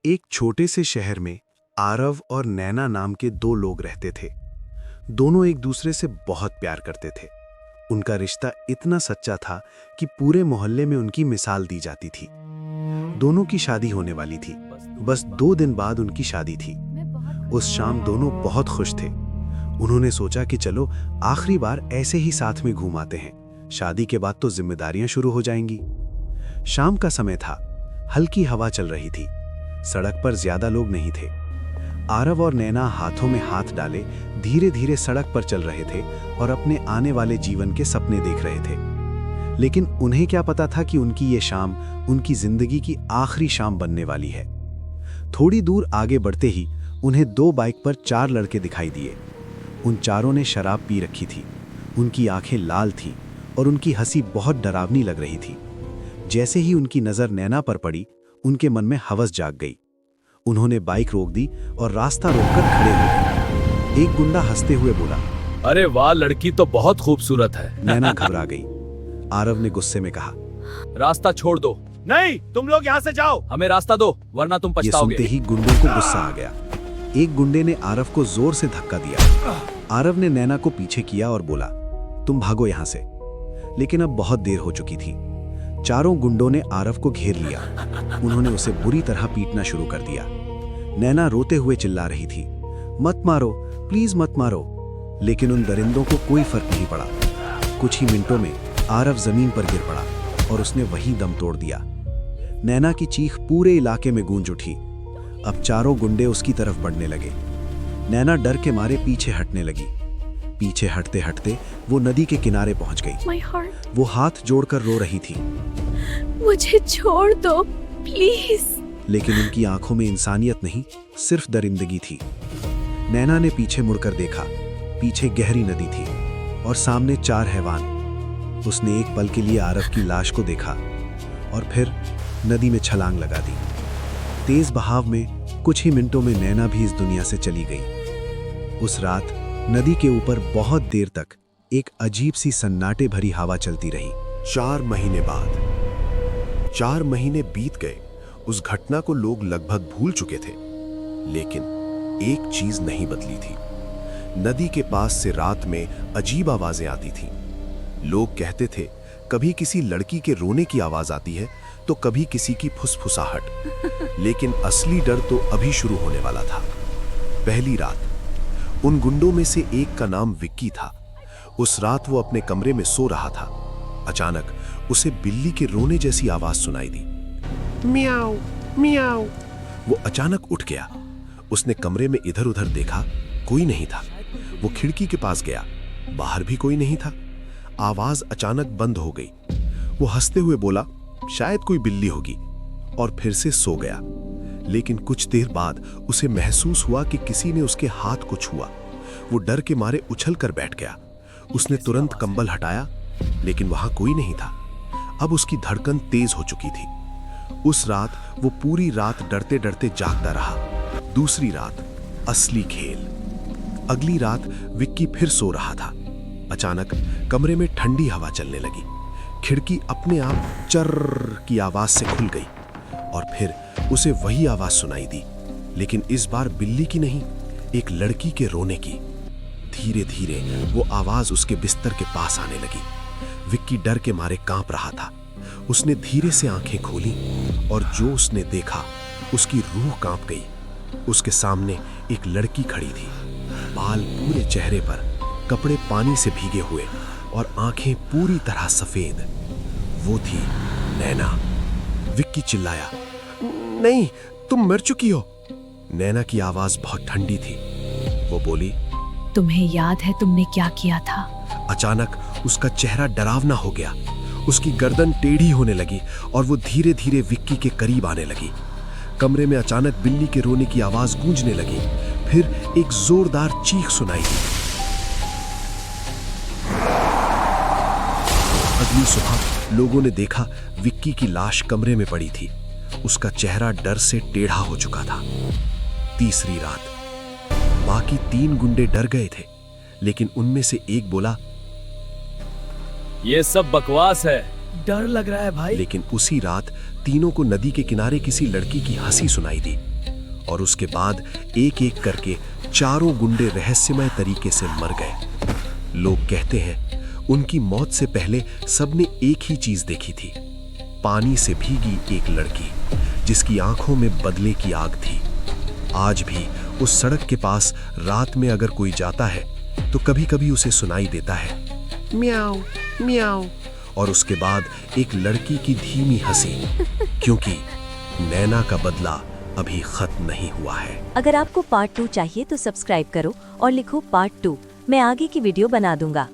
एक छोटे से शहर में आरव और नैना नाम के दो लोग रहते थे। दोनों एक दूसरे से बहुत प्यार करते थे। उनका रिश्ता इतना सच्चा था कि पूरे मोहल्ले में उनकी मिसाल दी जाती थी। दोनों की शादी होने वाली थी। बस 2 दिन बाद उनकी शादी थी। उस शाम दोनों बहुत खुश थे। उन्होंने सोचा कि चलो आखिरी बार ऐसे ही साथ में घूम आते हैं। शादी के बाद तो जिम्मेदारियां शुरू हो जाएंगी। शाम का समय था। हल्की हवा चल रही थी। सड़क पर ज्यादा लोग नहीं थे। आरव और नैना हाथों में हाथ डाले धीरे धीरे सड़क पर चल रहे थे और अपने आने वाले जीवन के सपने देख रहे थे। लेकिन उन्हें क्या पता था कि उनकी ये शाम उनकी जिंदगी की आखिरी शाम बनने वाली है। थोड़ी दूर आगे बढ़ते ही उन्हें 2 बाइक पर 4 लड़के दिखाई दिए। उन चारों ने शराब पी रखी थी। उनकी आंखें लाल थीं और उनकी हंसी बहुत डरावनी लग रही थी। जैसे ही उनकी नजर नैना पर पड़ी, उनके मन में हवस जाग गई। उन्होंने बाइक रोक दी और रास्ता रोककर खड़े हो गए। एक गुंडा हंसते हुए बोला, अरे वाह, लड़की तो बहुत खूबसूरत है। नैना घबरा गई। आरव ने गुस्से में कहा, रास्ता छोड़ दो। नहीं, तुम लोग यहाँ से जाओ। हमें रास्ता दो, वरना तुम ये सुनते पछताओगे। ही गुंडों को गुस्सा आ गया। एक गुंडे ने आरव को जोर से धक्का दिया। आरव ने नैना को पीछे किया और बोला, तुम भागो यहाँ से। लेकिन अब बहुत देर हो चुकी थी। चारों गुंडों ने आरव को घेर लिया। उन्होंने उसे बुरी तरह पीटना शुरू कर दिया। नैना रोते हुए चिल्ला रही थी, मत मारो, प्लीज मत मारो। लेकिन उन दरिंदों को कोई फर्क नहीं पड़ा। कुछ ही मिनटों में आरव जमीन पर गिर पड़ा और उसने वहीं दम तोड़ दिया। नैना की चीख पूरे इलाके में गूंज उठी। अब चारों गुंडे उसकी तरफ बढ़ने लगे। नैना डर के मारे पीछे हटने लगी। पीछे हटते हटते वो नदी के किनारे पहुंच गई। My heart, वो हाथ जोड़कर रो रही थी। मुझे छोड़ दो प्लीज। लेकिन उनकी आंखों में इंसानियत नहीं, सिर्फ दरिंदगी थी। नैना ने पीछे मुड़कर देखा। पीछे गहरी नदी थी और सामने 4 हैवान। उसने एक पल के लिए आरव की लाश को देखा और फिर नदी में छलांग लगा दी। तेज बहाव में कुछ ही मिनटों में नैना भी इस दुनिया से चली गई। उस रात नदी के ऊपर बहुत देर तक एक अजीब सी सन्नाटे भरी हवा चलती रही। 4 महीने बाद 4 महीने बीत गए। उस घटना को लोग लगभग भूल चुके थे, लेकिन एक चीज नहीं बदली थी। नदी के पास से रात में अजीब आवाजें आती थीं। लोग कहते थे कभी किसी लड़की के रोने की आवाज आती है तो कभी किसी की फुसफुसाहट। लेकिन असली डर तो अभी शुरू होने वाला था। पहली रात उन गुंडों में से एक का नाम विक्की था। उस रात वो अपने कमरे में सो रहा था। अचानक उसे बिल्ली के रोने जैसी आवाज सुनाई दी। मियाऊ मियाऊ। वो अचानक उठ गया। उसने कमरे में इधर उधर देखा, कोई नहीं था। वो खिड़की के पास गया, बाहर भी कोई नहीं था। आवाज अचानक बंद हो गई। वो हंसते हुए बोला, शायद कोई बिल्ली होगी, और फिर से सो गया। लेकिन कुछ देर बाद उसे महसूस हुआ कि किसी ने उसके हाथ को छुआ। वो डर के मारे उछल कर बैठ गया। उसने तुरंत कंबल हटाया, लेकिन वहां कोई नहीं था। अब उसकी धड़कन तेज हो चुकी थी। उस रात वो पूरी रात डरते डरते जागता रहा। दूसरी रात असली खेल। अगली रात विक्की फिर सो रहा था। अचानक कमरे में ठंडी हवा चलने लगी। खिड़की अपने आप चर्र की आवाज से खुल गई और फिर उसे वही आवाज सुनाई दी, लेकिन इस बार बिल्ली की नहीं, एक लड़की के रोने की। धीरे धीरे वो आवाज उसके बिस्तर के पास आने लगी। विक्की डर के मारे कांप रहा था। उसने धीरे से आंखें खोली और जो उसने देखा उसकी रूह कांप गई। उसके सामने एक लड़की खड़ी थी, बाल पूरे चेहरे पर, कपड़े पानी से भीगे हुए और आंखें पूरी तरह सफेद। वो थी नैना। विक्की चिल्लाया, नहीं, तुम मर चुकी हो। नैना की आवाज बहुत ठंडी थी। वो बोली, तुम्हें याद है तुमने क्या किया था? अचानक उसका चेहरा डरावना हो गया। उसकी गर्दन टेढ़ी होने लगी और वो धीरे धीरे विक्की के करीब आने लगी। कमरे में अचानक बिल्ली के रोने की आवाज गूंजने लगी। फिर एक जोरदार चीख सुनाई दी। अगली सुबह लोगों ने देखा विक्की की लाश कमरे में पड़ी थी। उसका चेहरा डर से टेढ़ा हो चुका था। तीसरी रात बाकी 3 गुंडे डर गए थे, लेकिन उनमें से एक बोला, ये सब बकवास है। डर लग रहा है भाई। लेकिन उसी रात तीनों को नदी के किनारे किसी लड़की की हंसी सुनाई दी और उसके बाद एक एक करके चारों गुंडे रहस्यमय तरीके से मर गए। लोग कहते हैं उनकी मौत से पहले सबने एक ही चीज देखी थी, पानी से भीगी एक लड़की जिसकी आंखों में बदले की आग थी। आज भी उस सड़क के पास रात में अगर कोई जाता है तो कभी कभी उसे सुनाई देता है म्याऊ म्याऊ, और उसके बाद एक लड़की की धीमी हंसी, क्योंकि नैना का बदला अभी खत्म नहीं हुआ है। अगर आपको पार्ट 2 चाहिए तो सब्सक्राइब करो और लिखो पार्ट 2, मैं आगे की वीडियो बना दूंगा।